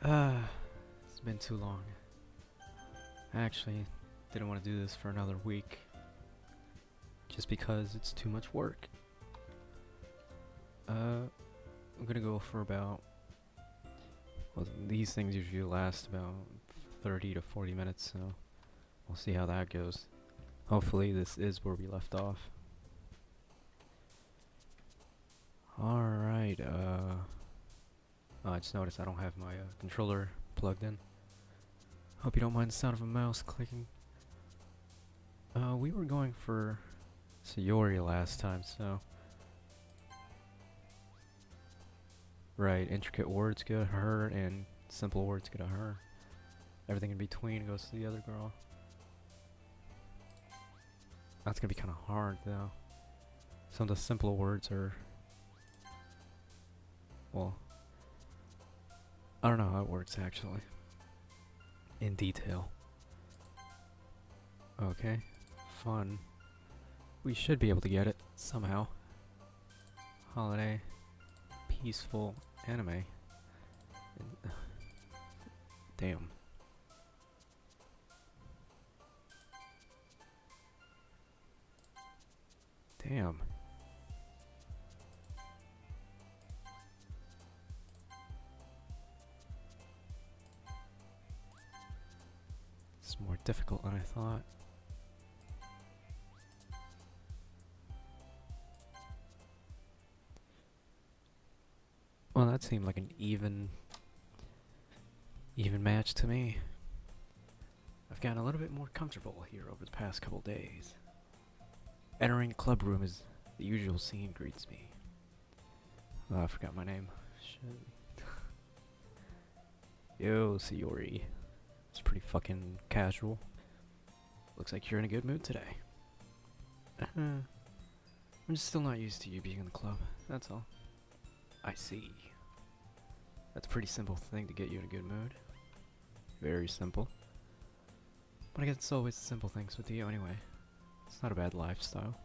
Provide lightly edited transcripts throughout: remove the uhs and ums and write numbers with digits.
It's been too long. I actually didn't want to do this for another week. Just because it's too much work. I'm gonna go for about... Well, these things usually last about 30 to 40 minutes, so we'll see how that goes. Hopefully this is where we left off. Alright, I just noticed I don't have my controller plugged in. Hope you don't mind the sound of a mouse clicking. We were going for Sayori last time, so... Right, intricate words go to her, and simple words go to her. Everything in between goes to the other girl. That's gonna be kinda hard, though. Some of the simpler words are... Well... I don't know how it works, actually. In detail. Okay. Fun. We should be able to get it, somehow. Holiday. Peaceful anime. Damn. Damn. It's more difficult than I thought. Well, that seemed like an even match to me. I've gotten a little bit more comfortable here over the past couple days. Entering the club room as the usual scene greets me. Oh, I forgot my name. Shit. Yo, Sayori. It's pretty fucking casual. Looks like you're in a good mood today. I'm just still not used to you being in the club, that's all. I see. That's a pretty simple thing to get you in a good mood. Very simple. But I guess it's always the simple things with you anyway. It's not a bad lifestyle.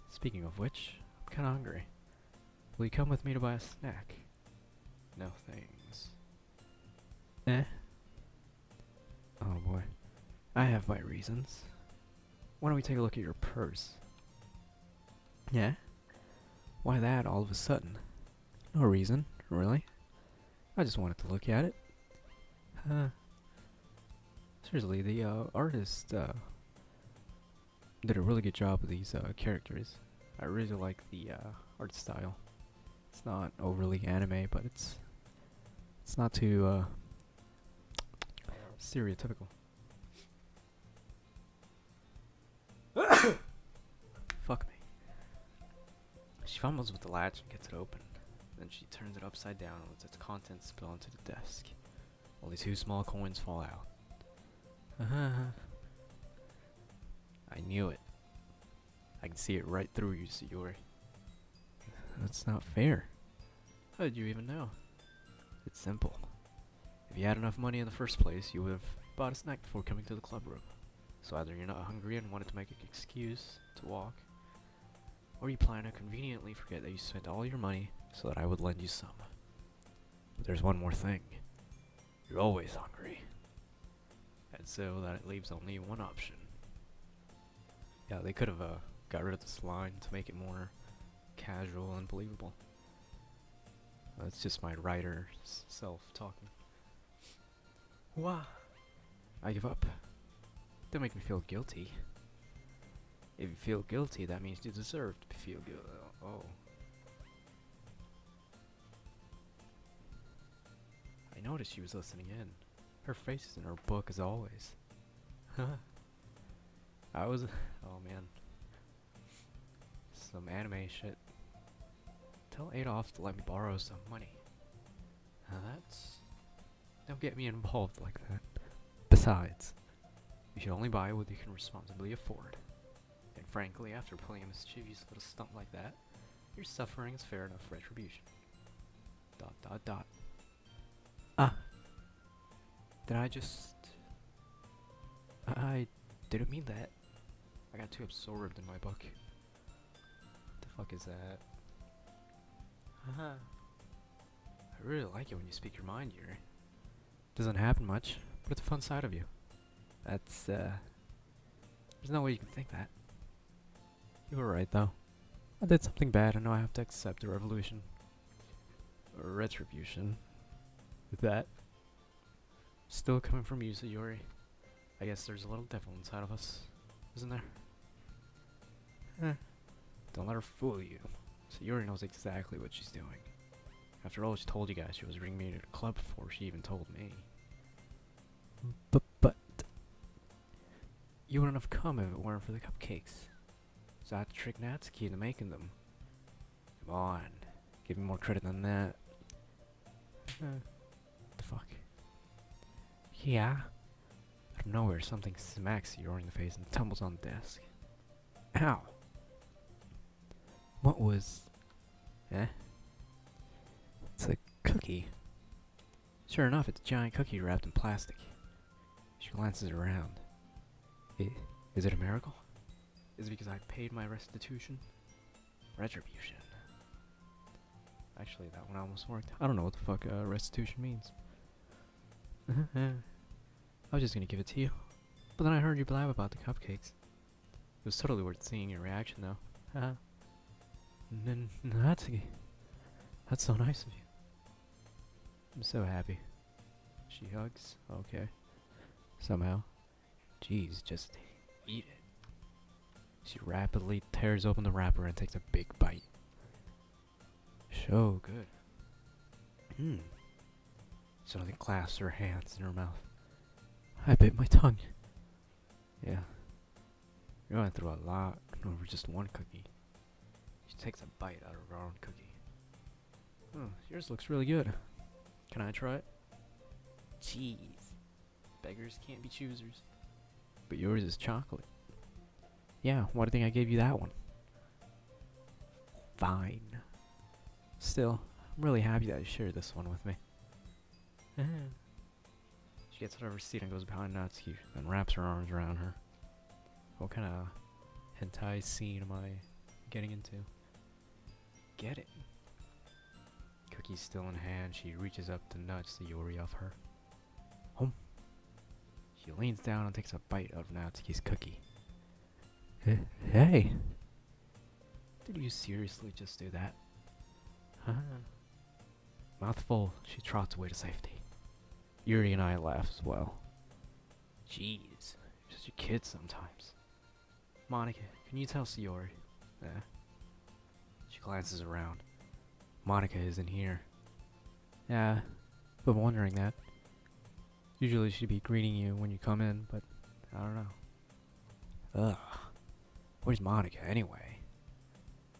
Speaking of which, I'm kinda hungry. Will you come with me to buy a snack? No thanks. Eh? Oh boy. I have my reasons. Why don't we take a look at your purse? Yeah? Why that all of a sudden? No reason, really. I just wanted to look at it. Seriously, the artist did a really good job with these characters. I really like the art style. It's not overly anime, but it's not too stereotypical. Fuck me. She fumbles with the latch and gets it open. Then she turns it upside down and lets its contents spill onto the desk. Only 2 small coins fall out. I knew it. I can see it right through you, Sayori. That's not fair. How did you even know? It's simple. If you had enough money in the first place, you would have bought a snack before coming to the club room. So either you're not hungry and wanted to make an excuse to walk, or you plan to conveniently forget that you spent all your money so that I would lend you some. But there's one more thing. You're always hungry. And so that it leaves only one option. Yeah, they could have got rid of this line to make it more casual and believable. That's just my writer self talking. Wah! I give up. Don't make me feel guilty. If you feel guilty, that means you deserve to feel guilty. Oh. I noticed she was listening in. Her face is in her book as always. I was... Oh man. Some anime shit. Tell Adolf to let me borrow some money. That's... Don't get me involved like that. Besides, you should only buy what you can responsibly afford. And frankly, after pulling a mischievous little stunt like that, your suffering is fair enough retribution. ... Ah! Did I just... I didn't mean that. I got too absorbed in my book. What the fuck is that? Haha. I really like it when you speak your mind, Yuri. Doesn't happen much, but it's a fun side of you. That's, there's no way you can think that. You were right, though. I did something bad, and now I have to accept the revolution. Or retribution. With that. Still coming from you, Sayori. I guess there's a little devil inside of us, isn't there? Don't let her fool you. Sayori knows exactly what she's doing. After all, she told you guys she was bringing me to the club before she even told me. But you wouldn't have come if it weren't for the cupcakes. So I had to trick Natsuki into making them. Come on, give me more credit than that. The fuck? Yeah. Out of nowhere, something smacks Sayori in the face and tumbles on the desk. Ow! What was... It's a cookie. Sure enough, it's a giant cookie wrapped in plastic. She glances around. Is it a miracle? Is it because I paid my restitution? Retribution. Actually, that one almost worked. I don't know what the fuck restitution means. I was just gonna give it to you. But then I heard you blab about the cupcakes. It was totally worth seeing your reaction, though. Natsuki. That's so nice of you. I'm so happy. She hugs. Okay. Somehow. Jeez, just eat it. She rapidly tears open the wrapper and takes a big bite. So good. Suddenly clasps her hands in her mouth. I bit my tongue. Yeah. You're going through a lot over just one cookie. She takes a bite out of her own cookie. Oh, yours looks really good. Can I try it? Jeez. Beggars can't be choosers. But yours is chocolate. Yeah, why do you think I gave you that one? Fine. Still, I'm really happy that you shared this one with me. She gets out of her seat and goes behind Natsuki, then wraps her arms around her. What kind of hentai scene am I getting into? Get it. Cookie still in hand, she reaches up to nudge Sayori off her. She leans down and takes a bite out of Natsuki's cookie. Hey! Did you seriously just do that? Mouthful, she trots away to safety. Yuri and I laugh as well. Jeez, you're such a kid sometimes. Monica, can you tell Sayori? She glances around. Monica isn't here. Yeah, been wondering that. Usually she'd be greeting you when you come in, but I don't know. Ugh. Where's Monica anyway?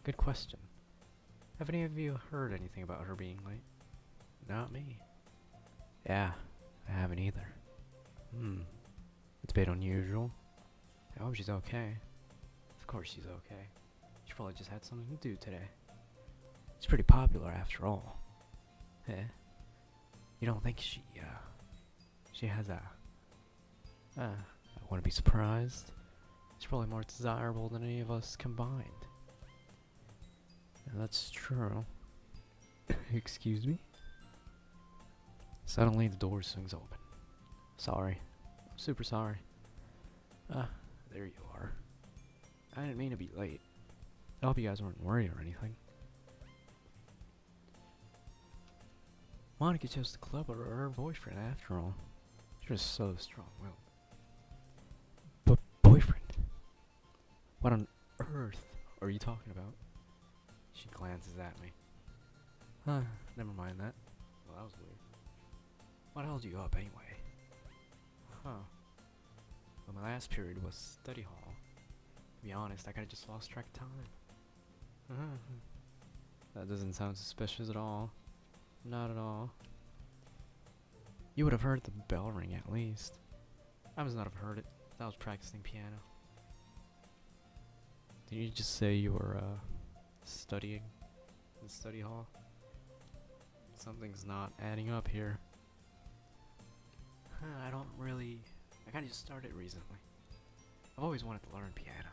Good question. Have any of you heard anything about her being late? Not me. Yeah, I haven't either. It's a bit unusual. I hope she's okay. Of course she's okay. She probably just had something to do today. She's pretty popular after all. You don't think she has a... I wouldn't be surprised. She's probably more desirable than any of us combined. Yeah, that's true. Excuse me? Suddenly the door swings open. Sorry. I'm super sorry. There you are. I didn't mean to be late. I hope you guys weren't worried or anything. Monica chose the club over her boyfriend after all. You're so strong-willed. But boyfriend? What on earth are you talking about? She glances at me. Never mind that. Well, that was weird. What held you up anyway? Well, my last period was study hall. To be honest, I kinda just lost track of time. That doesn't sound suspicious at all. Not at all. You would have heard the bell ring at least. I must not have heard it. I was practicing piano. Did you just say you were studying in the study hall? Something's not adding up here. I kinda just started recently. I've always wanted to learn piano.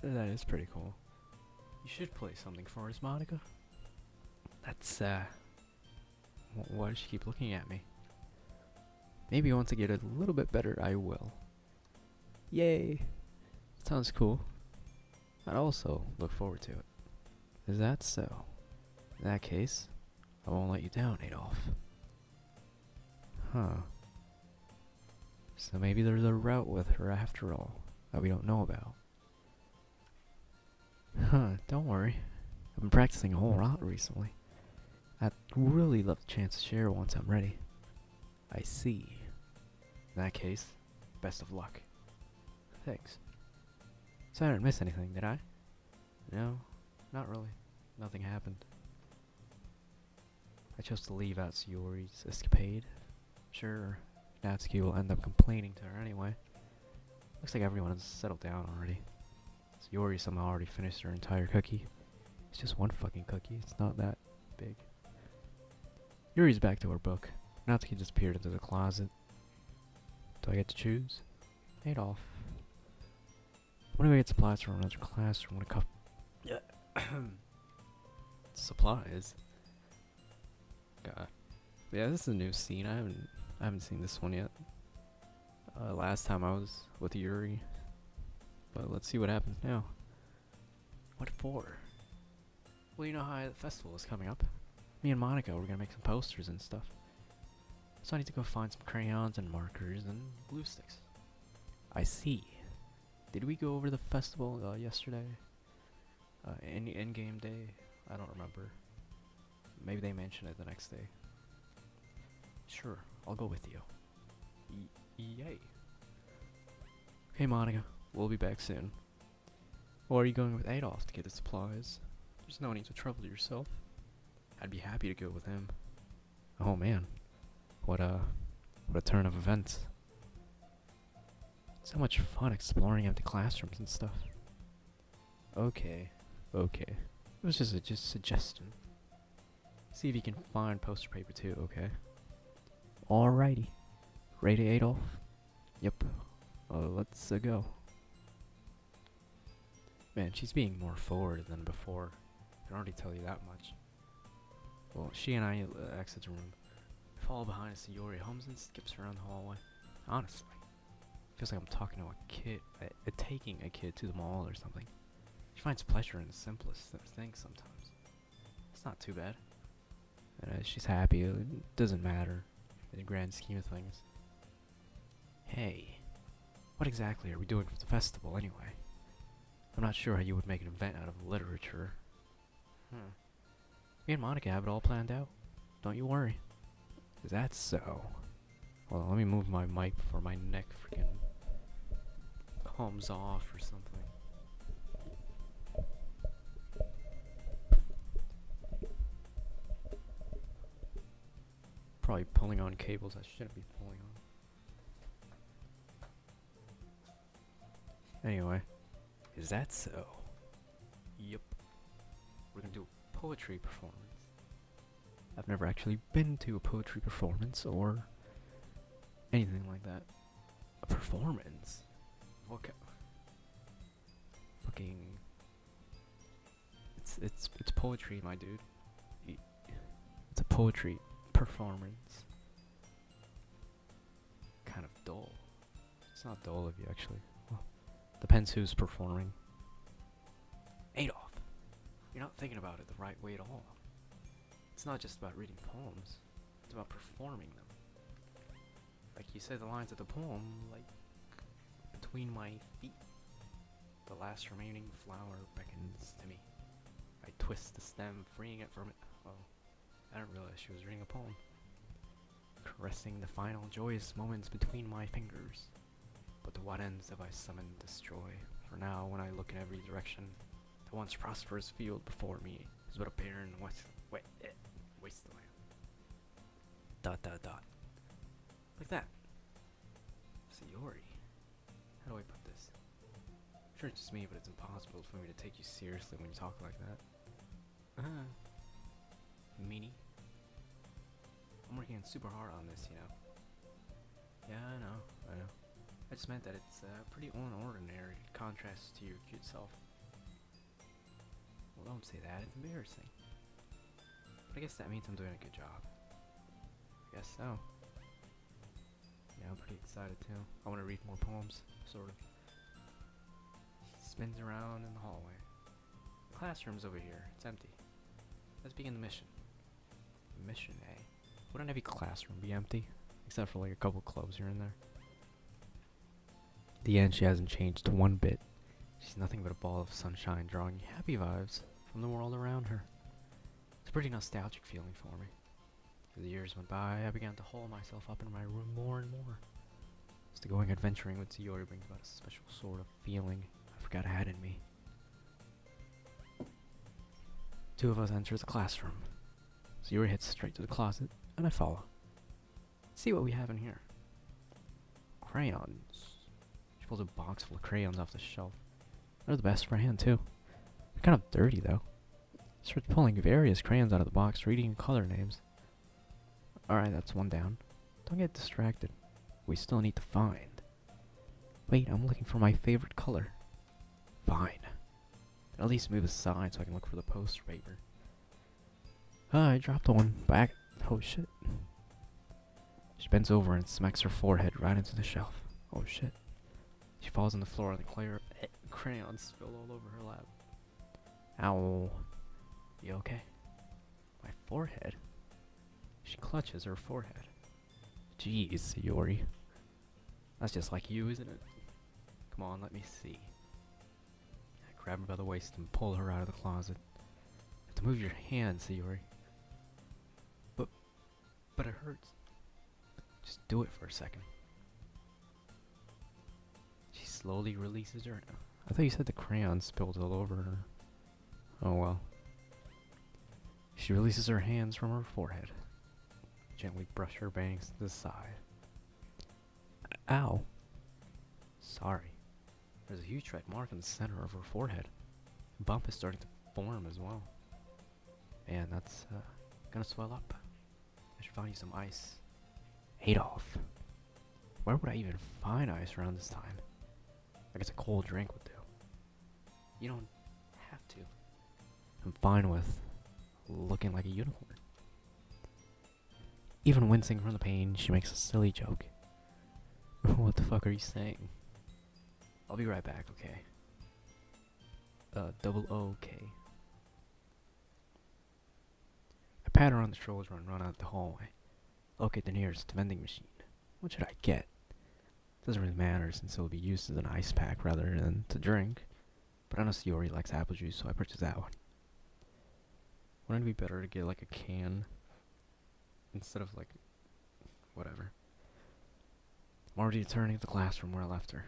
That is pretty cool. You should play something for us, Monica. That's, why does she keep looking at me? Maybe once I get a little bit better, I will. Yay! Sounds cool. I'd also look forward to it. Is that so? In that case, I won't let you down, Adolf. Huh. So maybe there's a route with her after all that we don't know about. Huh, don't worry. I've been practicing a whole lot recently. I'd really love the chance to share once I'm ready. I see. In that case, best of luck. Thanks. So I didn't miss anything, did I? No, not really. Nothing happened. I chose to leave out Sayori's escapade. Sure, Natsuki will end up complaining to her anyway. Looks like everyone has settled down already. Sayori somehow already finished her entire cookie. It's just one fucking cookie, it's not that big. Yuri's back to her book. Natsuki disappeared into the closet. Do I get to choose? Adolf. When do I get supplies from another classroom? What a cup. Supplies? God. Yeah, this is a new scene. I haven't seen this one yet. Last time I was with Yuri. But let's see what happens now. What for? Well, you know how the festival is coming up. Me and Monica, we're gonna make some posters and stuff. So I need to go find some crayons and markers and glue sticks. I see. Did we go over the festival yesterday? Endgame day? I don't remember. Maybe they mentioned it the next day. Sure, I'll go with you. Yay. Okay, Monica, we'll be back soon. Or are you going with Adolf to get the supplies? There's no need to trouble yourself. I'd be happy to go with him. Oh man, what a turn of events. So much fun exploring empty classrooms and stuff. Okay. It was just a suggestion. See if you can find poster paper too, okay? Alrighty. Ready, Adolf? Yep. Let's go. Man, she's being more forward than before. I can already tell you that much. Well, she and I exit the room. Fall behind Sayori hums and skips around the hallway. Honestly, feels like I'm talking to a kid, taking a kid to the mall or something. She finds pleasure in the simplest things sometimes. It's not too bad. And she's happy. It doesn't matter in the grand scheme of things. Hey, what exactly are we doing for the festival anyway? I'm not sure how you would make an event out of literature. Me and Monica have it all planned out. Don't you worry. Is that so? Well, let me move my mic before my neck freaking comes off or something. Probably pulling on cables I shouldn't be pulling on. Anyway, is that so? Yep. We're gonna do a poetry performance. I've never actually been to a poetry performance or anything like that. A performance? Okay. Fucking. It's poetry, my dude. It's a poetry performance. Kind of dull. It's not dull of you, actually. Well, depends who's performing. Adolf, you're not thinking about it the right way at all. It's not just about reading poems. It's about performing them. Like you said the lines of the poem, like, between my feet. The last remaining flower beckons to me. I twist the stem, freeing it from it. Oh, I didn't realize she was reading a poem. Caressing the final joyous moments between my fingers. But to what ends have I summoned destroy? For now, when I look in every direction, the once prosperous field before me is but a barren wasteland. ... Like that. Sayori. How do I put this? I'm sure it's just me, but it's impossible for me to take you seriously when you talk like that. Meanie. I'm working super hard on this, you know. Yeah, I know. I just meant that it's pretty unordinary contrast to your cute self. Well, don't say that, it's embarrassing. But I guess that means I'm doing a good job. I guess so. Yeah, I'm pretty excited too. I want to read more poems, sort of. She spins around in the hallway. The classroom's over here. It's empty. Let's begin the mission. Mission, eh? Wouldn't every classroom be empty? Except for like a couple clubs here and there. At the end, she hasn't changed one bit. She's nothing but a ball of sunshine drawing happy vibes from the world around her. It's a pretty nostalgic feeling for me. As the years went by, I began to hole myself up in my room more and more. As the going adventuring with Sayori brings about a special sort of feeling I forgot I had in me. Two of us enter the classroom. Sayori heads straight to the closet, and I follow. Let's see what we have in here. Crayons. She pulls a box full of crayons off the shelf. They're the best for hand, too. They're kind of dirty, though. She starts pulling various crayons out of the box, reading color names. Alright, that's one down. Don't get distracted. We still need to find. Wait, I'm looking for my favorite color. Fine. At least move aside so I can look for the poster paper. I dropped one back. Oh shit. She bends over and smacks her forehead right into the shelf. Oh shit. She falls on the floor and the crayons spill all over her lap. Ow. You okay? My forehead? She clutches her forehead. Jeez, Sayori. That's just like you, isn't it? Come on, let me see. I grab her by the waist and pull her out of the closet. You have to move your hand, Sayori. But it hurts. Just do it for a second. She slowly releases her. I thought you said the crayon spilled all over her. Oh well. She releases her hands from her forehead. Gently brush her bangs to the side. Ow. Sorry. There's a huge red mark in the center of her forehead. The bump is starting to form as well. Man, that's gonna swell up. I should find you some ice. Adolf. Where would I even find ice around this time? I guess a cold drink would do. You don't have to. I'm fine with looking like a unicorn. Even wincing from the pain, she makes a silly joke. What the fuck are you saying? I'll be right back, okay? Double O-K. I pat her on the shoulders and run out the hallway. Locate the nearest vending machine. What should I get? Doesn't really matter since it'll be used as an ice pack rather than to drink. But I know Sayori likes apple juice, so I purchased that one. Wouldn't it be better to get like a can instead of like whatever? I'm already returning to the classroom where I left her.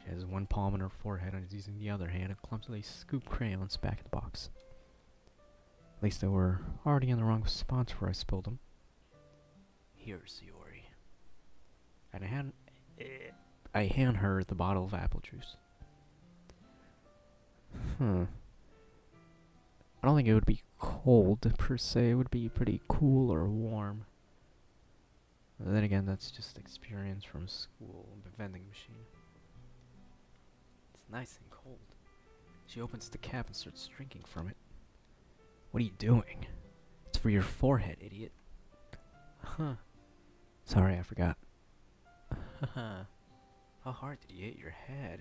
She has one palm on her forehead and is using the other hand to clumsily scoop crayons back in the box. At least they were already in the wrong spot before I spilled them. Here, Sayori. And I hand her the bottle of apple juice. I don't think it would be cold per se. It would be pretty cool or warm. But then again, that's just experience from school, the vending machine. It's nice and cold. She opens the cap and starts drinking from it. What are you doing? It's for your forehead, idiot. Huh. Sorry, I forgot. How hard did you hit your head?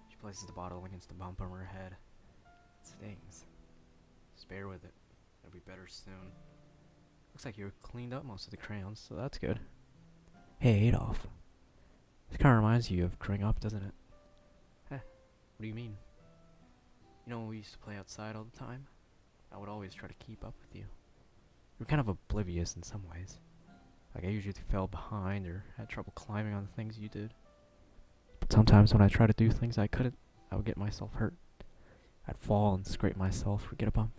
She places the bottle against the bump on her head. It stings. Just bear with it. It'll be better soon. Looks like you cleaned up most of the crayons, so that's good. Hey, Adolf. This kind of reminds you of growing up, doesn't it? What do you mean? You know when we used to play outside all the time? I would always try to keep up with you. You were kind of oblivious in some ways. Like I usually fell behind or had trouble climbing on the things you did. But sometimes when I tried to do things I couldn't, I would get myself hurt. I'd fall and scrape myself or get a bump.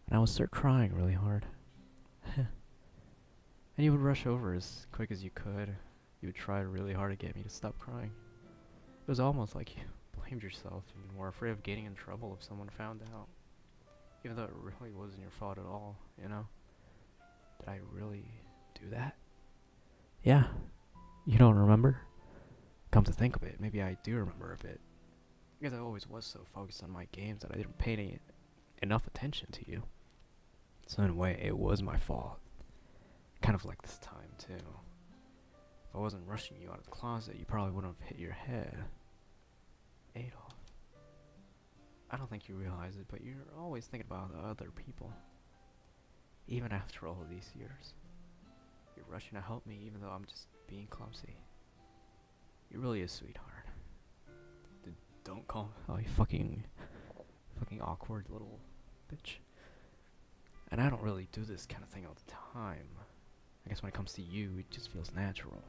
And I would start crying really hard. And you would rush over as quick as you could. You would try really hard to get me to stop crying. It was almost like you blamed yourself and were afraid of getting in trouble if someone found out. Even though it really wasn't your fault at all, you know? Did I really do that? Yeah. You don't remember? Come to think of it, maybe I do remember a bit. Because I always was so focused on my games that I didn't pay enough attention to you. So in a way, it was my fault. Kind of like this time, too. If I wasn't rushing you out of the closet, you probably wouldn't have hit your head. Adolf. I don't think you realize it, but you're always thinking about the other people. Even after all of these years. You're rushing to help me even though I'm just being clumsy. You're really a sweetheart. Don't call me. Oh, you fucking awkward little bitch. And I don't really do this kind of thing all the time. I guess when it comes to you, it just feels natural.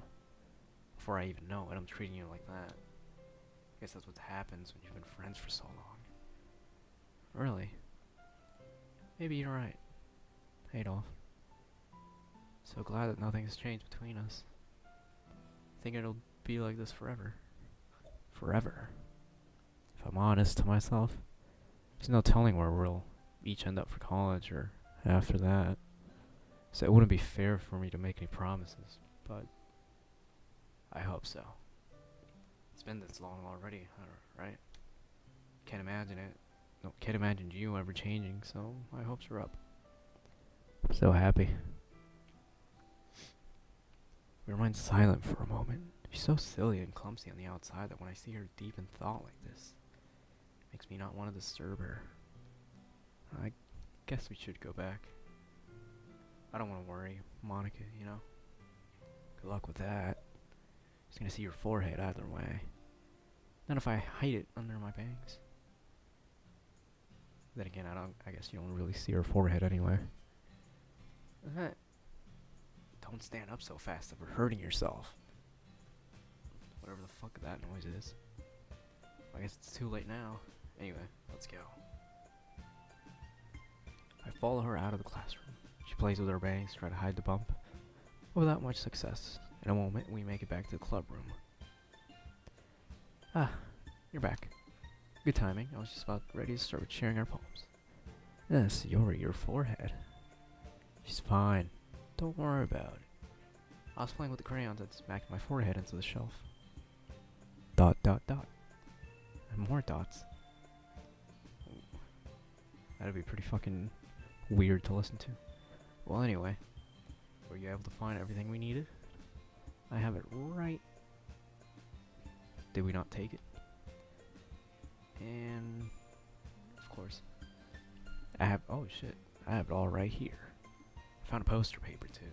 Before I even know it, I'm treating you like that. I guess that's what happens when you've been friends for so long. Really? Maybe you're right. Adolf. So glad that nothing has changed between us. Think it'll be like this forever. Forever. If I'm honest to myself, there's no telling where we'll each end up for college or after that. So it wouldn't be fair for me to make any promises, but I hope so. It's been this long already, right? Can't imagine it. No, can't imagine you ever changing, so my hopes are up. I'm so happy. We remain silent for a moment. She's so silly and clumsy on the outside that when I see her deep in thought like this, it makes me not want to disturb her. I guess we should go back. I don't want to worry Monica, you know? Good luck with that. She's gonna see your forehead either way. Not if I hide it under my bangs. Then again, I guess you don't really see her forehead anyway. Don't stand up so fast if you're hurting yourself. Whatever the fuck that noise is. I guess it's too late now. Anyway, let's go. I follow her out of the classroom. She plays with her bangs, try to hide the bump. But without much success. In a moment, we make it back to the club room. Ah, you're back. Good timing. I was just about ready to start sharing our poems. Yes, your forehead. She's fine. Don't worry about it. I was playing with the crayons and smacked my forehead into the shelf. Dot, dot, dot. And more dots. That'd be pretty fucking weird to listen to. Well, anyway. Were you able to find everything we needed? I have it right. Did we not take it? And of course, I have. Oh shit! I have it all right here. I found a poster paper too.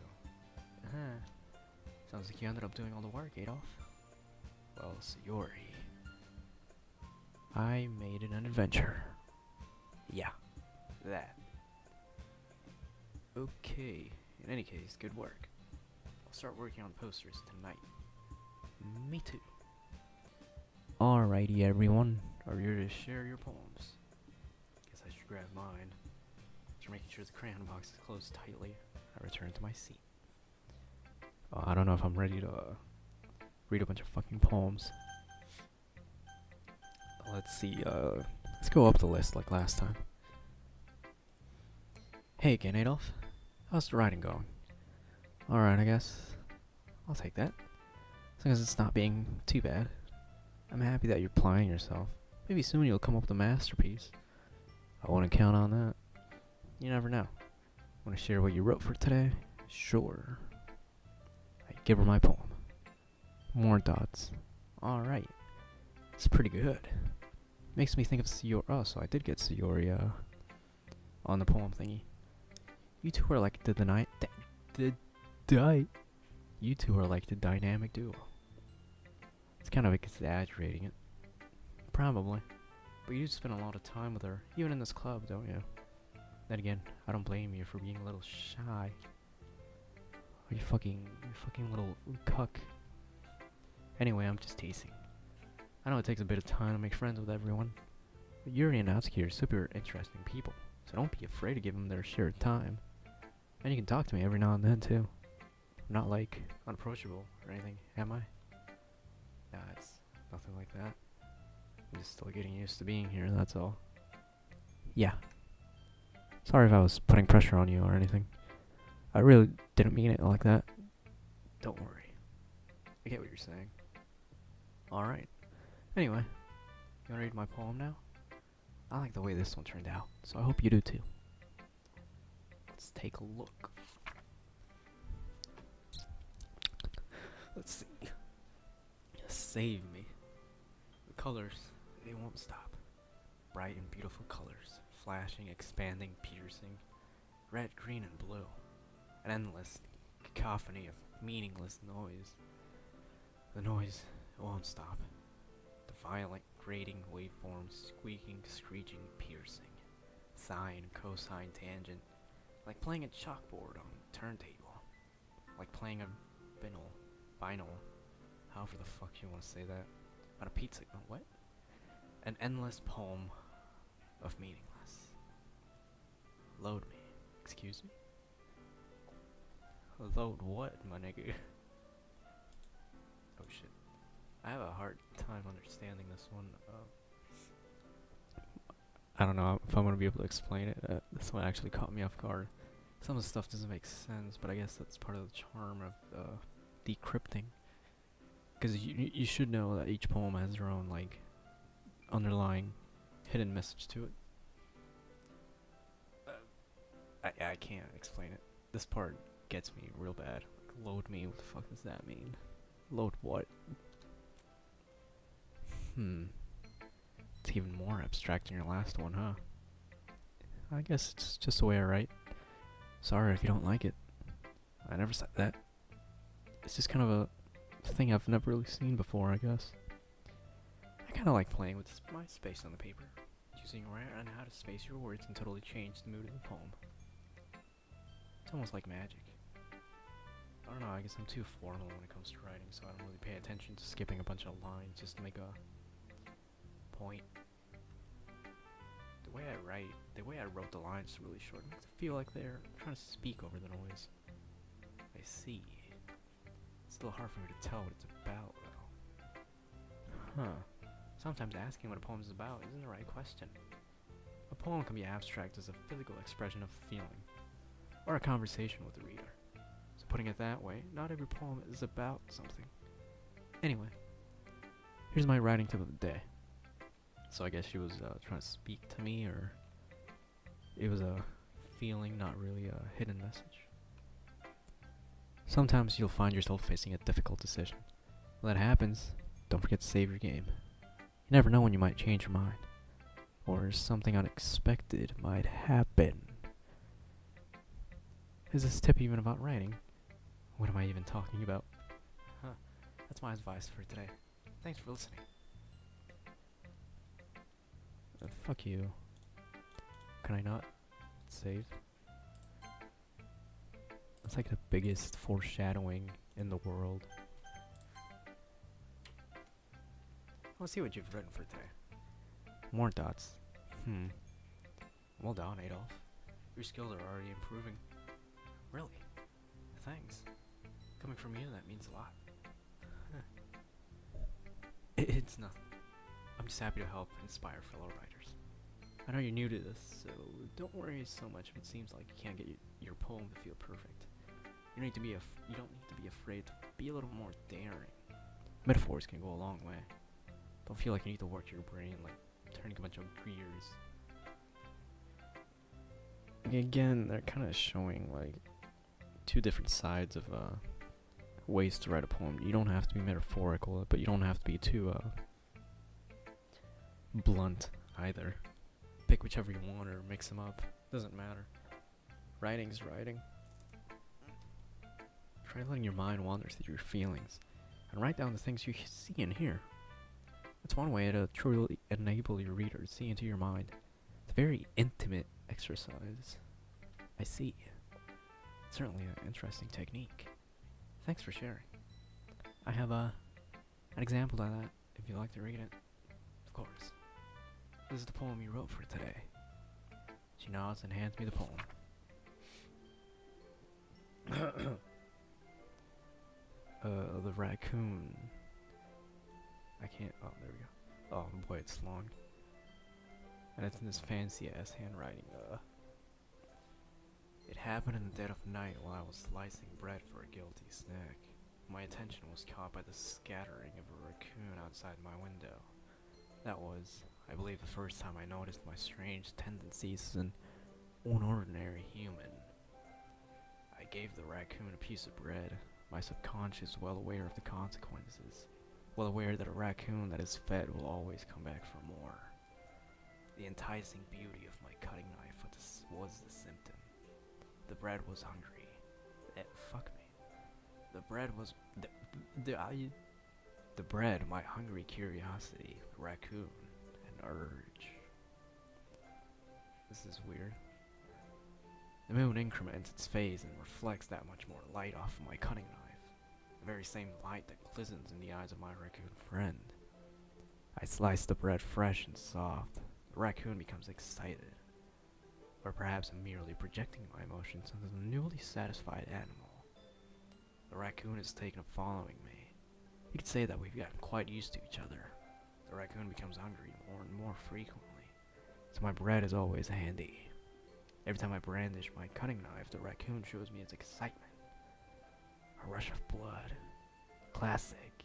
Sounds like you ended up doing all the work, Adolf. Well, Sayori, I made it an adventure. Yeah, that. Okay. In any case, good work. I'll start working on posters tonight. Me too. Alrighty, everyone. Are you ready to share your poems? Guess I should grab mine. After making sure the crayon box is closed tightly, I return to my seat. I don't know if I'm ready to read a bunch of fucking poems. Let's see, let's go up the list like last time. Hey again, Adolf. How's the writing going? Alright, I guess. I'll take that. As long as it's not being too bad. I'm happy that you're applying yourself. Maybe soon you'll come up with a masterpiece. I wouldn't count on that. You never know. Want to share what you wrote for today? Sure. I give her my poem. More dots. Alright. It's pretty good. Makes me think of Sayori. Oh, so I did get Sayori on the poem thingy. You two are like You two are like the dynamic duo. It's kind of exaggerating it. Probably. But you do spend a lot of time with her, even in this club, don't you? Then again, I don't blame you for being a little shy. You fucking little cuck. Anyway, I'm just teasing. I know it takes a bit of time to make friends with everyone, but Yuri and Natsuki are super interesting people, so don't be afraid to give them their share of time. And you can talk to me every now and then, too. I'm not, like, unapproachable or anything, am I? Nah, it's nothing like that. I'm just still getting used to being here, that's all. Yeah. Sorry if I was putting pressure on you or anything. I really didn't mean it like that. Don't worry. I get what you're saying. Alright. Anyway, you wanna read my poem now? I like the way this one turned out, so I hope you do too. Let's take a look. Let's see. Save me. The colors, they won't stop. Bright and beautiful colors, flashing, expanding, piercing. Red, green, and blue. An endless cacophony of meaningless noise. The noise, it won't stop. The violent, grating waveforms, squeaking, screeching, piercing. Sine, cosine, tangent. Like playing a chalkboard on a turntable. Like playing a vinyl, however the fuck you want to say that, on a pizza. What? An endless poem of meaningless. Load me. Excuse me? Load what, my nigga? Oh shit. I have a hard time understanding this one. I don't know if I'm gonna be able to explain it. This one actually caught me off guard. Some of the stuff doesn't make sense, but I guess that's part of the charm of decrypting. Because you should know that each poem has their own, like, underlying hidden message to it. I can't explain it. This part gets me real bad. Like, load me, what the fuck does that mean? Load what? It's even more abstract than your last one, huh? I guess it's just the way I write. Sorry if you don't like it. I never said that. It's just kind of a thing I've never really seen before, I guess. I kind of like playing with my space on the paper, choosing where and how to space your words and totally change the mood of the poem. It's almost like magic. I don't know, I guess I'm too formal when it comes to writing, so I don't really pay attention to skipping a bunch of lines just to make a point. The way I wrote the lines really short, it makes it feel like they're trying to speak over the noise. I see. It's still hard for me to tell what it's about, though. Huh. Sometimes asking what a poem is about isn't the right question. A poem can be abstract as a physical expression of feeling, or a conversation with the reader. So putting it that way, not every poem is about something. Anyway, here's my writing tip of the day. So I guess she was trying to speak to me, or it was a feeling, not really a hidden message. Sometimes you'll find yourself facing a difficult decision. When that happens, don't forget to save your game. You never know when you might change your mind, or something unexpected might happen. Is this tip even about writing? What am I even talking about? Huh. That's my advice for today. Thanks for listening. Fuck you. Can I not save? That's like the biggest foreshadowing in the world. Let's see what you've written for today. More dots. Well done, Adolf. Your skills are already improving. Really? Thanks. Coming from you, that means a lot. It's nothing. I'm just happy to help inspire fellow writers. I know you're new to this, so don't worry so much if it seems like you can't get your poem to feel perfect. You don't need to be afraid to be a little more daring. Metaphors can go a long way. Don't feel like you need to work your brain like turning a bunch of gears. Again, they're kind of showing like two different sides of ways to write a poem. You don't have to be metaphorical, but you don't have to be too blunt either. Pick whichever you want or mix them up. Doesn't matter. Writing's writing. Try letting your mind wander through your feelings and write down the things you see and hear. That's one way to truly enable your reader to see into your mind. It's a very intimate exercise. I see. It's certainly an interesting technique. Thanks for sharing. I have an example of that if you'd like to read it. Of course. This is the poem you wrote for today. She nods and hands me the poem. The raccoon. I can't. Oh, there we go. Oh boy, it's long. And it's in this fancy ass handwriting. It happened in the dead of night while I was slicing bread for a guilty snack. My attention was caught by the scattering of a raccoon outside my window. That was, I believe, the first time I noticed my strange tendencies as an unordinary human. I gave the raccoon a piece of bread. My subconscious is well aware of the consequences. Well aware that a raccoon that is fed will always come back for more. The enticing beauty of my cutting knife was the symptom. The bread was hungry. Fuck me. The bread was... The bread, my hungry curiosity. The raccoon, an urge. This is weird. The moon increments its phase and reflects that much more light off of my cutting knife. The very same light that glistens in the eyes of my raccoon friend. I slice the bread fresh and soft. The raccoon becomes excited. Or perhaps I'm merely projecting my emotions onto the newly satisfied animal. The raccoon is taken to following me. You could say that we've gotten quite used to each other. The raccoon becomes hungry more and more frequently, so my bread is always handy. Every time I brandish my cutting knife, the raccoon shows me its excitement. A rush of blood. Classic.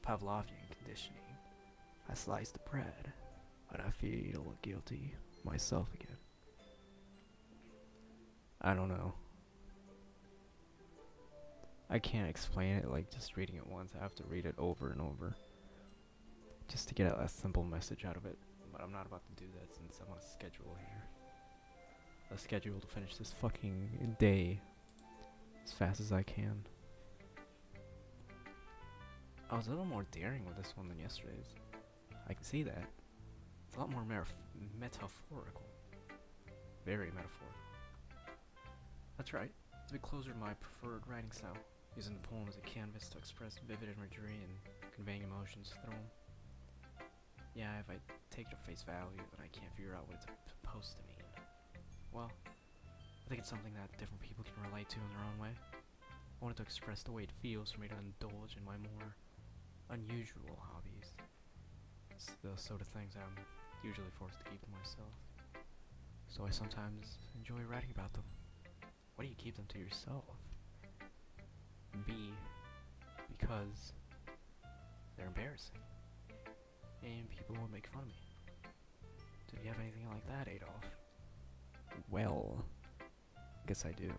Pavlovian conditioning. I slice the bread, and I feel guilty myself again. I don't know. I can't explain it like just reading it once. I have to read it over and over just to get a simple message out of it. But I'm not about to do that since I'm on a schedule here. A schedule to finish this fucking day as fast as I can. I was a little more daring with this one than yesterday's. I can see that. It's a lot more metaphorical. Very metaphorical. That's right. It's a bit closer to my preferred writing style. Using the poem as a canvas to express vivid imagery and conveying emotions through them. Yeah, if I take it at face value and I can't figure out what it's supposed to mean. Well, I think it's something that different people can relate to in their own way. I wanted to express the way it feels for me to indulge in my more unusual hobbies. It's the sort of things I'm usually forced to keep to myself. So I sometimes enjoy writing about them. Why do you keep them to yourself? B, because they're embarrassing. And people will make fun of me. Do you have anything like that, Adolf? Well, I guess I do.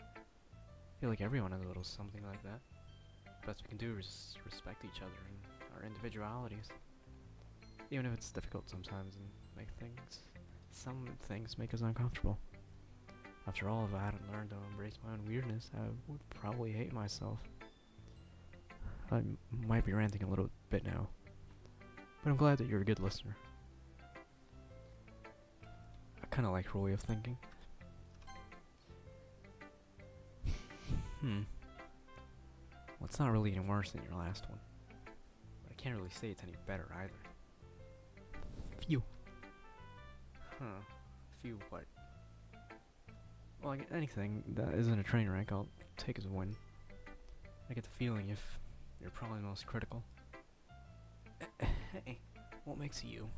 I feel like everyone has a little something like that. Best we can do is respect each other and our individualities. Even if it's difficult sometimes and some things make us uncomfortable. After all, if I hadn't learned to embrace my own weirdness, I would probably hate myself. I might be ranting a little bit now, but I'm glad that you're a good listener. I kinda like her way of thinking. Well, it's not really any worse than your last one, but I can't really say it's any better either. Phew. Phew what? Well, anything that isn't a train wreck, I'll take as a win. I get the feeling if you're probably the most critical. Hey, what makes you?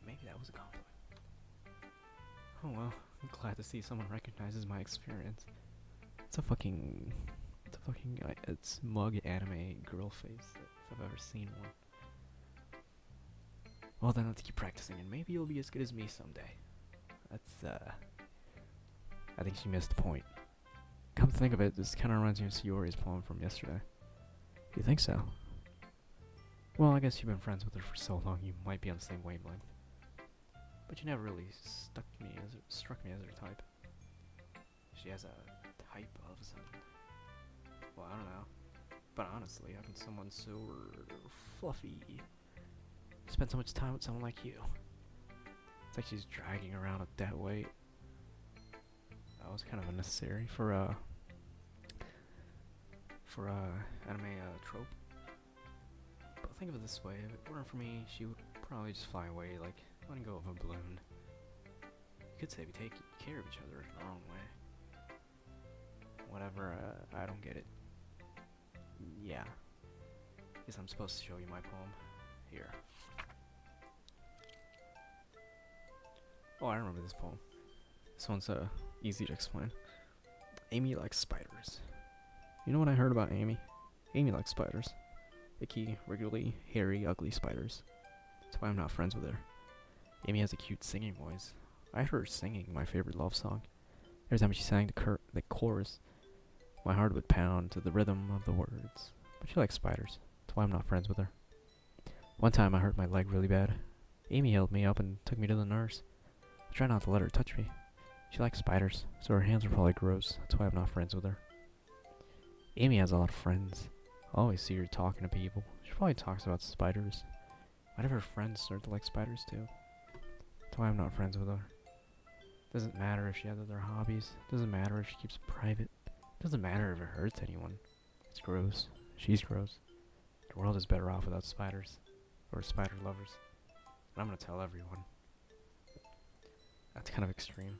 Maybe that was a compliment. Oh well, I'm glad to see someone recognizes my experience. It's mug anime girl face if I've ever seen one. Well then, let's keep practicing and maybe you'll be as good as me someday. I think she missed the point. Come to think of it, this kinda reminds me of Sayori's poem from yesterday. You think so? Well, I guess you've been friends with her for so long, you might be on the same wavelength. But you never really struck me as her type. She has a type of some... Well, I don't know. But honestly, how can someone so fluffy spend so much time with someone like you? It's like she's dragging around a dead weight. That was kind of unnecessary for anime trope. But think of it this way, if it weren't for me, she would probably just fly away like letting go of a balloon. You could say we take care of each other in our own way. Whatever, I don't get it. Yeah. Guess I'm supposed to show you my poem. Here. Oh, I remember this poem. This one's easy to explain. Amy likes spiders. You know what I heard about Amy? Amy likes spiders. Icky, wriggly, hairy, ugly spiders. That's why I'm not friends with her. Amy has a cute singing voice. I heard her singing my favorite love song. Every time she sang the chorus, My heart would pound to the rhythm of the words. But she likes spiders. That's why I'm not friends with her. One time I hurt my leg really bad. Amy held me up and took me to the nurse. I tried not to let her touch me. She likes spiders, so her hands are probably gross. That's why I'm not friends with her. Amy has a lot of friends. I always see her talking to people. She probably talks about spiders. Why do her friends start to like spiders too? That's why I'm not friends with her. Doesn't matter if she has other hobbies. Doesn't matter if she keeps it private. Doesn't matter if it hurts anyone. It's gross. She's gross. The world is better off without spiders. Or spider lovers. And I'm gonna tell everyone. That's kind of extreme.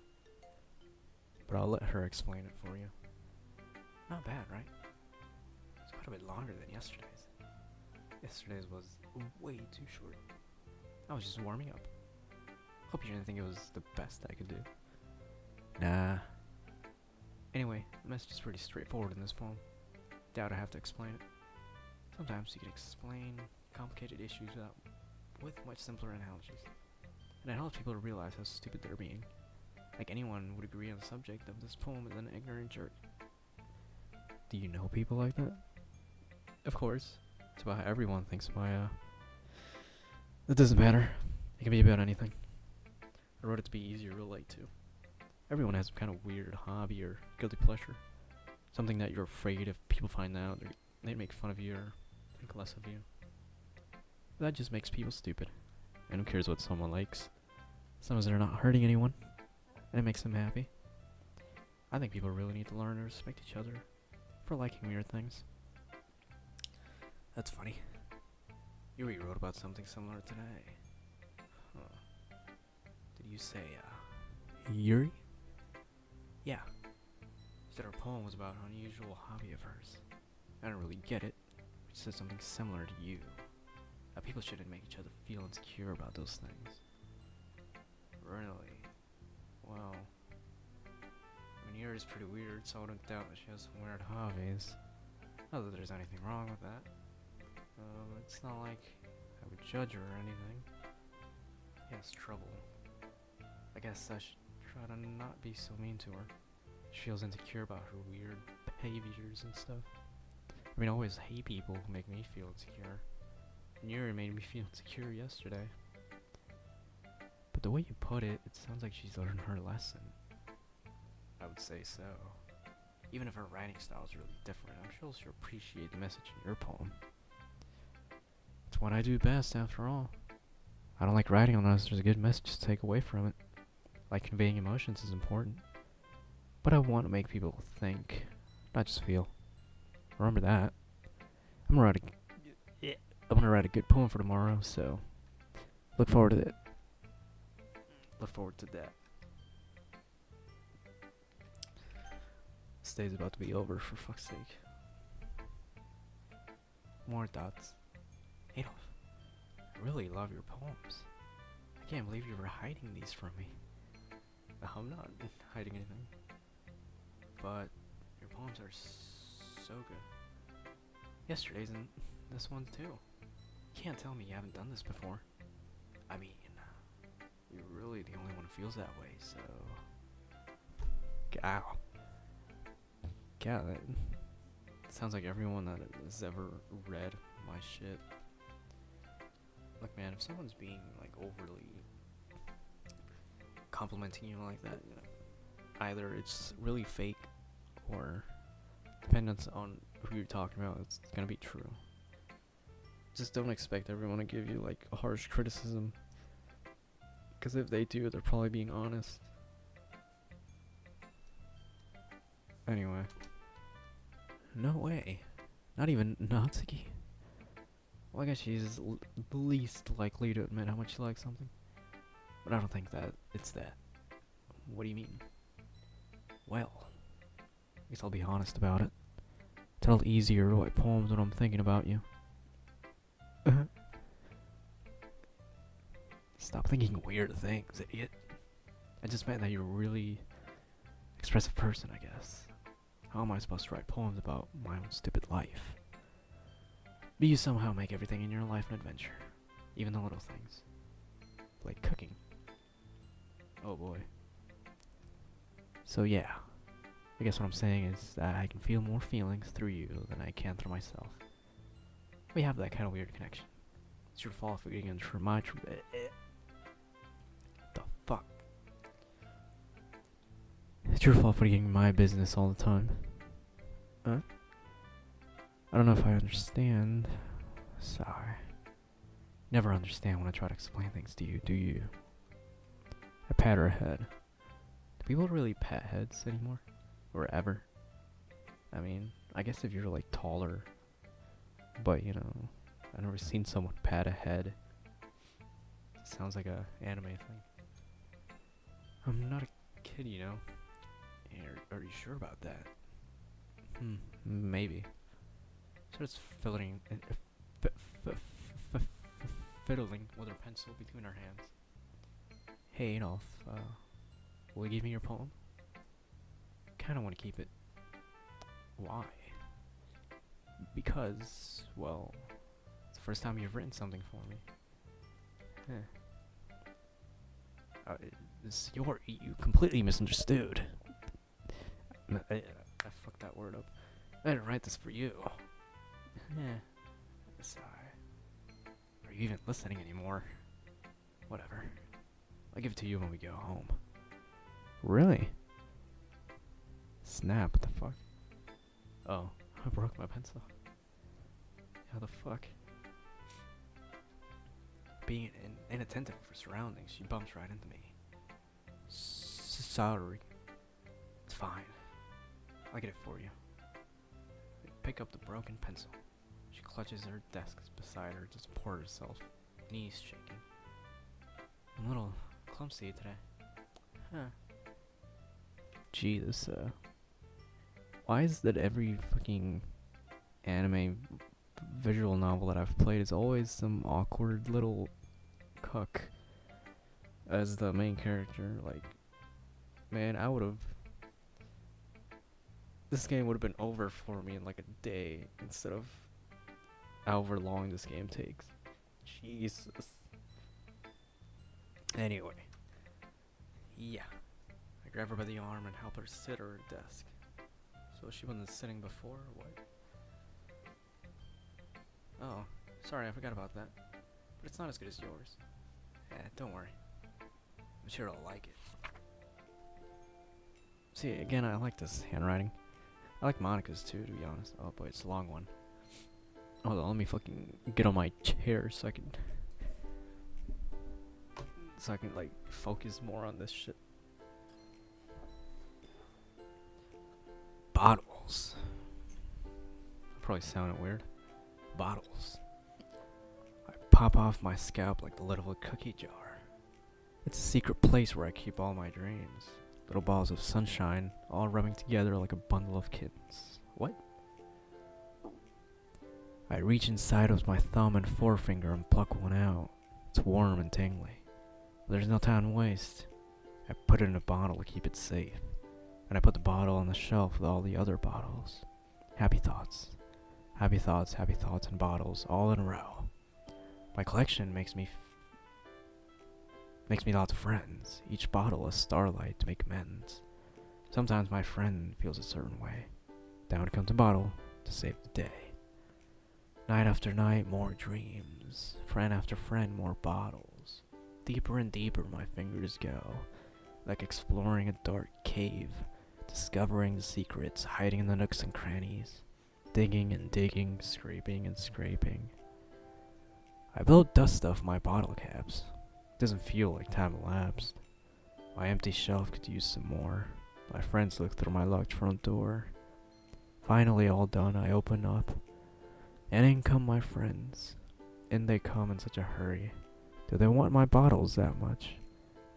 But I'll let her explain it for you. Not bad, right? It's quite a bit longer than yesterday's. Yesterday's was way too short. I was just warming up. Hope you didn't think it was the best I could do. Nah. Anyway, the message is pretty straightforward in this poem. Doubt I have to explain it. Sometimes you can explain complicated issues with much simpler analogies. And it helps people to realize how stupid they're being. Like anyone would agree on the subject of this poem is an ignorant jerk. Do you know people like that? Of course. It's about how everyone thinks it doesn't matter. It can be about anything. I wrote it to be easier to relate to. Everyone has some kind of weird hobby or guilty pleasure. Something that you're afraid if people find out, they'd make fun of you or think less of you. But that just makes people stupid. And who cares what someone likes? As long as they're not hurting anyone. And it makes them happy. I think people really need to learn to respect each other for liking weird things. That's funny. You wrote about something similar today. Huh. Did you say, Yuri? Yeah. She said her poem was about an unusual hobby of hers. I don't really get it. She said something similar to you. That people shouldn't make each other feel insecure about those things. Really? Well, I mean, Yuri's pretty weird, so I wouldn't doubt that she has some weird hobbies. Not that there's anything wrong with that. It's not like I would judge her or anything. She has trouble. I guess I should try to not be so mean to her. She feels insecure about her weird behaviors and stuff. I mean, I always hate people who make me feel insecure. And Yuri made me feel insecure yesterday. But the way you put it, it sounds like she's learned her lesson. I would say so. Even if her writing style is really different, I'm sure she'll appreciate the message in your poem. It's what I do best, after all. I don't like writing unless there's a good message to take away from it. Like conveying emotions is important. But I want to make people think, not just feel. Remember that. I'm gonna write a good poem for tomorrow, so look forward to it. Look forward to that. This day's about to be over, for fuck's sake. More thoughts. Adolf, I really love your poems. I can't believe you were hiding these from me. I'm not hiding anything. But your poems are so good. Yesterday's and this one too. You can't tell me you haven't done this before. I mean, you're really the only one who feels that way, so... Ow. Yeah, that sounds like everyone that has ever read my shit. Look, man, if someone's being, like, overly complimenting you like that, you know, either it's really fake or, depending on who you're talking about, it's gonna be true. Just don't expect everyone to give you, like, a harsh criticism. Because if they do, they're probably being honest. Anyway. No way. Not even Natsuki. Well, I guess she's the least likely to admit how much she likes something. But I don't think that it's that. What do you mean? Well, I guess I'll be honest about it. It's a little easier to write poems when I'm thinking about you. Stop thinking weird things, idiot. I just meant that you're a really expressive person, I guess. How am I supposed to write poems about my own stupid life? But you somehow make everything in your life an adventure. Even the little things. Like cooking. Oh boy. So yeah. I guess what I'm saying is that I can feel more feelings through you than I can through myself. We have that kind of weird connection. It's your fault for getting for my the fuck? It's your fault for getting my business all the time. Huh? I don't know if I understand. Sorry. Never understand when I try to explain things to you, do you? I pat her head. Do people really pat heads anymore? Or ever? I mean, I guess if you're like taller. But you know, I've never seen someone pat a head. It sounds like a anime thing. I'm not a kid, you know. Are you sure about that? Maybe. Starts fiddling with her pencil between her hands. Hey Adolf, will you give me your poem? Kinda wanna keep it. Why? Because, well, it's the first time you've written something for me. You completely misunderstood. I fucked that word up. I didn't write this for you. Sorry. Are you even listening anymore? Whatever. I'll give it to you when we go home. Really? Snap, what the fuck? Oh, I broke my pencil. How the fuck? Being inattentive for surroundings, she bumps right into me. Sorry. It's fine. I'll get it for you. I pick up the broken pencil. She clutches her desk beside her to support herself, knees shaking. I'm a little clumsy today. Gee, why is that every fucking anime visual novel that I've played is always some awkward little cuck as the main character? Like, man, this game would have been over for me in like a day instead of however long this game takes. Jesus. Anyway. Yeah. I grab her by the arm and help her sit at her desk. So she wasn't sitting before, or what? Oh, sorry, I forgot about that. But it's not as good as yours. Don't worry. I'm sure I'll like it. See, again, I like this handwriting. I like Monica's too, to be honest. Oh boy, it's a long one. Hold on, let me fucking get on my chair so I can like focus more on this shit. Bottles. Probably sounded weird. Bottles. I pop off my scalp like the lid of a cookie jar. It's a secret place where I keep all my dreams. Little balls of sunshine, all rubbing together like a bundle of kittens. What? I reach inside with my thumb and forefinger and pluck one out. It's warm and tingly. But there's no time to waste. I put it in a bottle to keep it safe. And I put the bottle on the shelf with all the other bottles. Happy thoughts. Happy thoughts, and bottles, all in a row. My collection makes me lots of friends. Each bottle a starlight to make amends. Sometimes my friend feels a certain way. Down comes a bottle to save the day. Night after night, more dreams. Friend after friend, more bottles. Deeper and deeper my fingers go, like exploring a dark cave, discovering the secrets hiding in the nooks and crannies. Digging and digging, scraping and scraping. I blow dust off my bottle caps. Doesn't feel like time elapsed. My empty shelf could use some more. My friends look through my locked front door. Finally all done, I open up. And in come my friends. In they come in such a hurry. Do they want my bottles that much?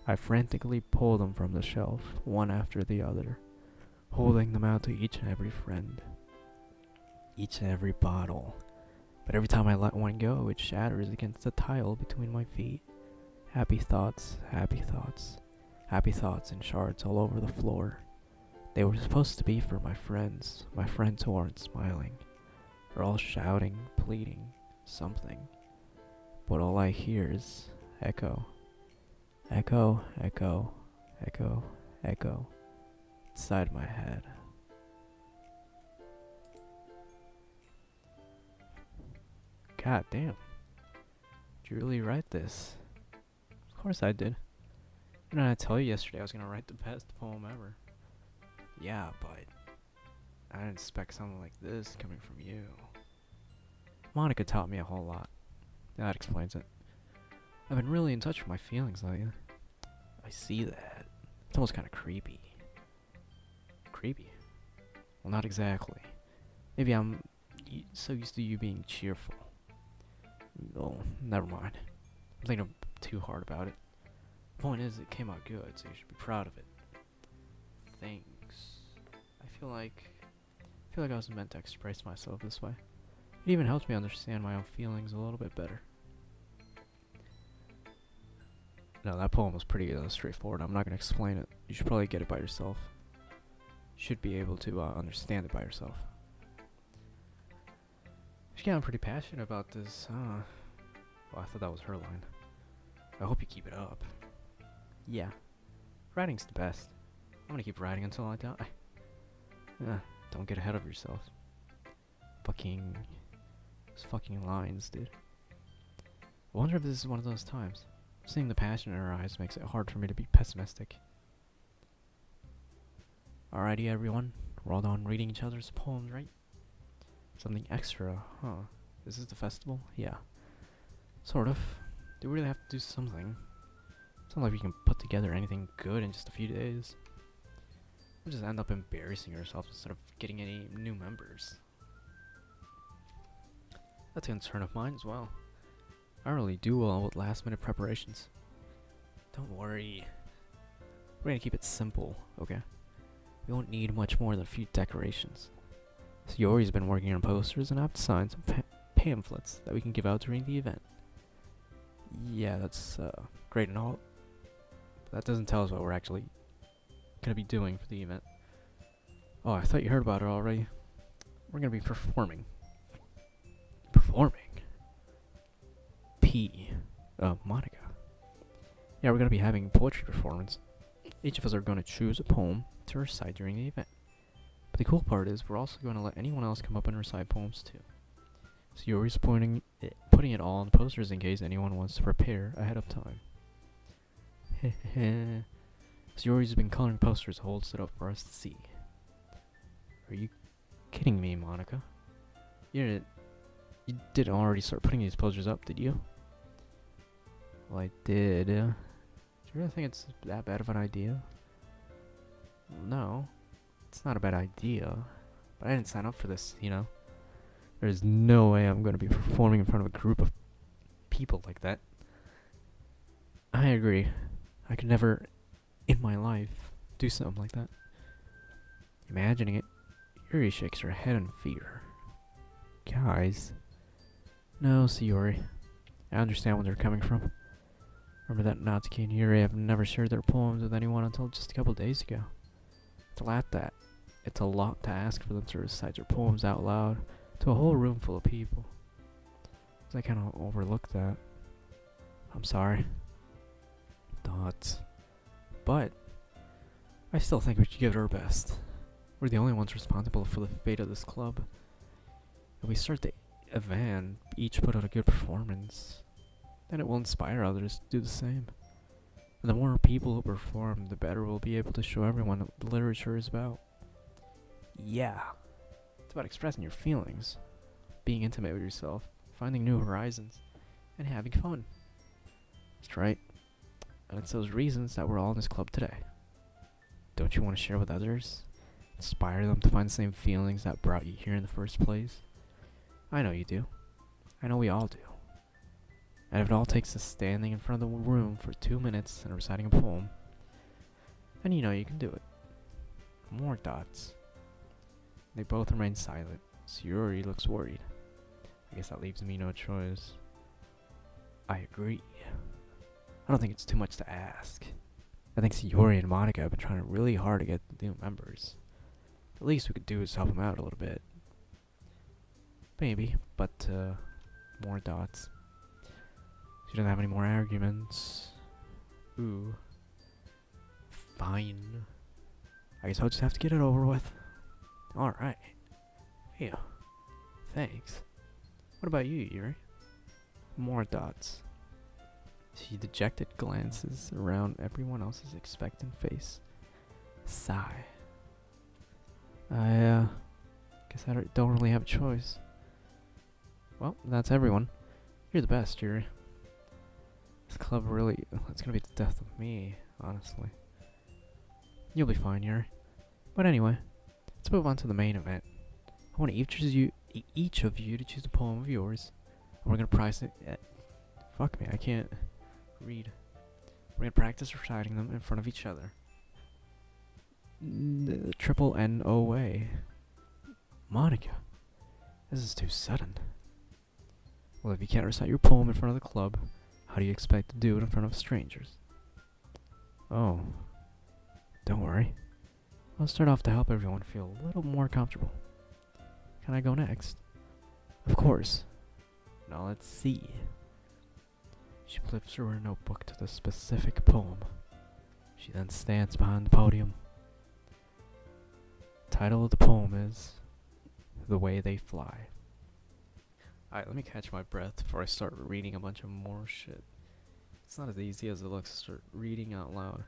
I frantically pull them from the shelf, one after the other, holding them out to each and every friend. Each and every bottle. But every time I let one go, it shatters against the tile between my feet. Happy thoughts, happy thoughts. Happy thoughts in shards all over the floor. They were supposed to be for my friends who aren't smiling. They're all shouting, pleading, something. But all I hear is echo. Echo, echo, echo, echo. Inside my head. God damn. Did you really write this? Of course I did. Didn't I tell you yesterday I was gonna write the best poem ever? Yeah, but I didn't expect something like this coming from you. Monica taught me a whole lot. That explains it. I've been really in touch with my feelings lately. I see that. It's almost kind of creepy. Creepy? Well, not exactly. Maybe I'm so used to you being cheerful. Oh, never mind. I'm thinking too hard about it. The point is, it came out good, so you should be proud of it. Thanks. I feel like I was meant to express myself this way. It even helps me understand my own feelings a little bit better. No, that poem was pretty straightforward. I'm not going to explain it. You should probably get it by yourself. You should be able to understand it by yourself. She's getting pretty passionate about this, huh? Well, I thought that was her line. I hope you keep it up. Yeah. Writing's the best. I'm gonna keep writing until I die. Don't get ahead of yourself. Those fucking lines, dude. I wonder if this is one of those times. Seeing the passion in her eyes makes it hard for me to be pessimistic. Alrighty, everyone. We're all done reading each other's poems, right? Something extra, huh? Is this the festival? Yeah. Sort of. Do we really have to do something? It's not like we can put together anything good in just a few days. We'll just end up embarrassing ourselves instead of getting any new members. That's a concern of mine as well. I don't really do well with last minute preparations. Don't worry. We're gonna keep it simple, okay? We won't need much more than a few decorations. Sayori's been working on posters and I have to sign some pamphlets that we can give out during the event. Yeah, that's great and all. But that doesn't tell us what we're actually gonna be doing for the event. Oh, I thought you heard about it already. We're gonna be performing. Performing? Monica. Yeah, we're gonna be having a poetry performance. Each of us are gonna choose a poem to recite during the event. But the cool part is we're also going to let anyone else come up and recite poems too. So you're always putting it all on posters in case anyone wants to prepare ahead of time. So you've always been coloring posters to hold it up for us to see. Are you kidding me, Monica? You didn't already start putting these posters up, did you? Well, I did. Do you really think it's that bad of an idea? No. It's not a bad idea, but I didn't sign up for this, you know? There's no way I'm going to be performing in front of a group of people like that. I agree. I could never, in my life, do something like that. Imagining it, Yuri shakes her head in fear. Guys. No, Sayori. I understand where they're coming from. Remember that Natsuki and Yuri have never shared their poems with anyone until just a couple days ago. It's a lot to ask for them to recite their poems out loud to a whole room full of people. So I kind of overlooked that. I'm sorry. Thoughts. But I still think we should give it our best. We're the only ones responsible for the fate of this club. If we start the event, each put out a good performance, then it will inspire others to do the same. And the more people who perform, the better we'll be able to show everyone what literature is about. Yeah. It's about expressing your feelings, being intimate with yourself, finding new horizons, and having fun. That's right. And it's those reasons that we're all in this club today. Don't you want to share with others? Inspire them to find the same feelings that brought you here in the first place? I know you do. I know we all do. And if it all takes us standing in front of the room for 2 minutes and reciting a poem, then you know you can do it. More dots. They both remain silent. Sayori looks worried. I guess that leaves me no choice. I agree. I don't think it's too much to ask. I think Sayori and Monica have been trying really hard to get new members. The least we could do is help them out a little bit. Maybe, but more dots. She doesn't have any more arguments. Ooh. Fine. I guess I'll just have to get it over with. Alright. Yeah. Thanks. What about you, Yuri? More dots. She dejected glances around everyone else's expectant face. Sigh. I guess I don't really have a choice. Well, that's everyone. You're the best, Yuri. This club really, it's gonna be the death of me, honestly. You'll be fine, Yuri. But anyway, let's move on to the main event. I want each of you to choose a poem of yours. And we're gonna price it at, fuck me, I can't read. We're gonna practice reciting them in front of each other. Triple NOA. Monica, this is too sudden. Well, if you can't recite your poem in front of the club, how do you expect to do it in front of strangers? Oh, don't worry. I'll start off to help everyone feel a little more comfortable. Can I go next? Of course. Now let's see. She flips through her notebook to the specific poem. She then stands behind the podium. Title of the poem is The Way They Fly. Alright, let me catch my breath before I start reading a bunch of more shit. It's not as easy as it looks to start reading out loud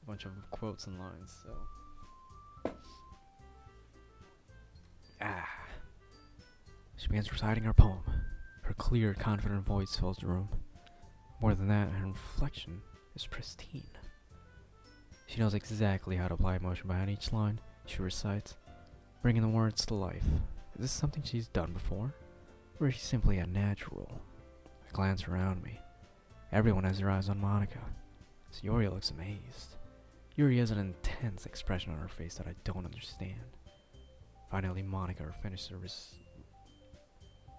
a bunch of quotes and lines, so. She begins reciting her poem. Her clear, confident voice fills the room. More than that, her inflection is pristine. She knows exactly how to apply emotion behind each line she recites, bringing the words to life. Is this something she's done before? Or is she simply a natural? I glance around me. Everyone has their eyes on Monica. So Yuri looks amazed. Yuri has an intense expression on her face that I don't understand. Finally, Monica finishes her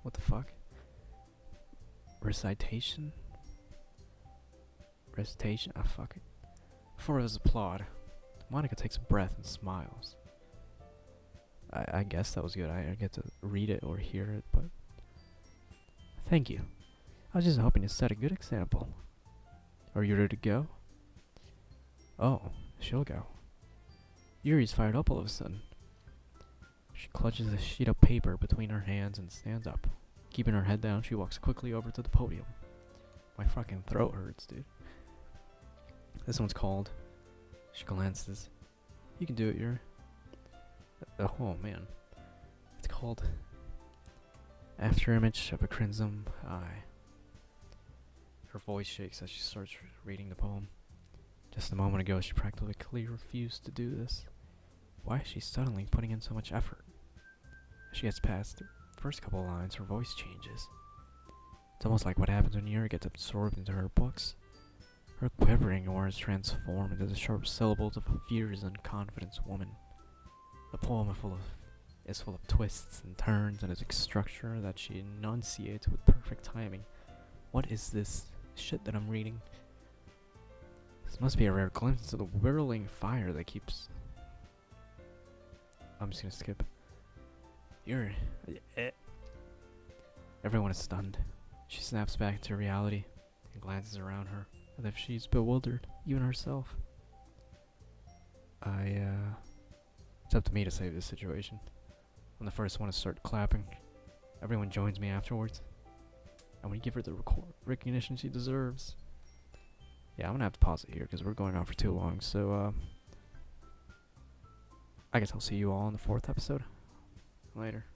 what the fuck? Recitation? Ah, fuck it. Before his applaud, Monica takes a breath and smiles. I guess that was good. I get to read it or hear it, but thank you. I was just hoping to set a good example. Are you ready to go? Oh, she'll go. Yuri's fired up all of a sudden. She clutches a sheet of paper between her hands and stands up. Keeping her head down, she walks quickly over to the podium. My fucking throat hurts, dude. This one's called. She glances. You can do it, Yuri. Oh man. It's called After Image of a Crimson Eye. Her voice shakes as she starts reading the poem. Just a moment ago, she practically refused to do this. Why is she suddenly putting in so much effort? As she gets past the first couple of lines, her voice changes. It's almost like what happens when Yuri gets absorbed into her books. Her quivering words transform into the sharp syllables of a fierce and confident woman. The poem is full of twists and turns and a structure that she enunciates with perfect timing. What is this shit that I'm reading? This must be a rare glimpse of the whirling fire that keeps... I'm just gonna skip. Yuri. Everyone is stunned. She snaps back to reality and glances around her as if she's bewildered, even herself. It's up to me to save this situation. I'm the first one to start clapping. Everyone joins me afterwards. And we give her the recognition she deserves. Yeah, I'm gonna have to pause it here because we're going on for too long. So, I guess I'll see you all in the 4th episode. Later.